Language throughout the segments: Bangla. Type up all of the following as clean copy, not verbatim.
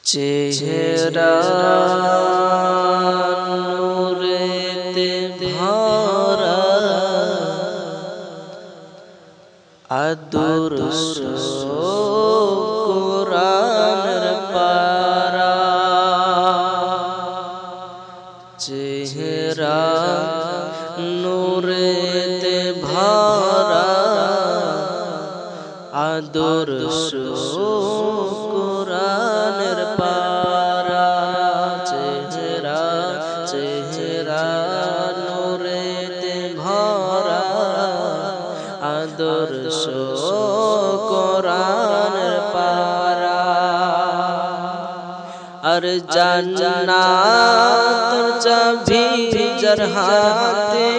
চেহারা নূরেতে ভরা আদর্শ কোরআনের পারা। চেহারা নূরেতে ভরা আদর্শ কোরআনের পারা। চেহারা চেহারা নূরেতে ভরা আদর্শ কোরআনের পারা। আর জান্নাতের চাবি যার হাতে,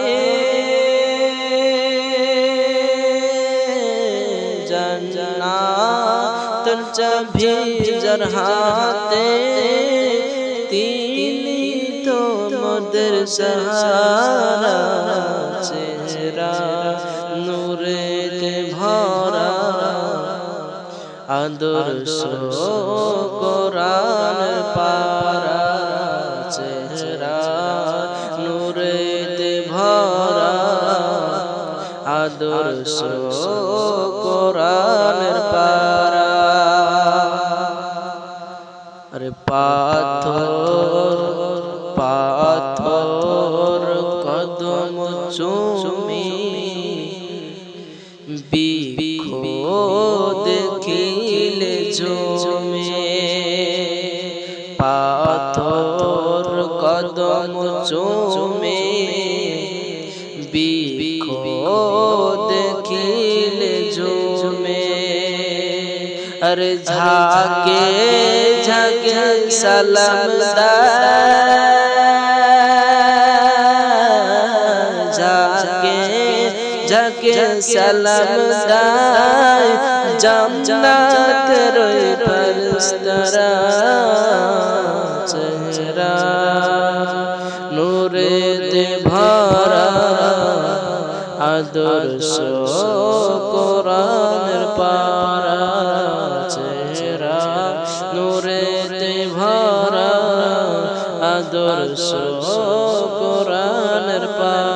জান্নাতের চাবি যার হাতে, তিনি তো মোদের সাহারা। চেহারা নূরেতে ভরা আদর্শ কোরআনের পারা। চেহারা নূরেতে ভরা আদর্শ কোরআনের পারা। আরে পাথর পাথর কদম চুমি বিখো দেখিলে জমে। পাথর কদম চুমে বিখো দেখিলে জমে। আরে ঝাঁকে ঝাঁকে সালাম ঝাঁকে ঝাঁকে সালাম দায় জান্নাতের ফেরেশতারা। চেহারা নূরেতে ভরা আদর্শ কোরআনের পারা। চেহারা নূরেতে ভরা আদর্শ কোরআনের পারা।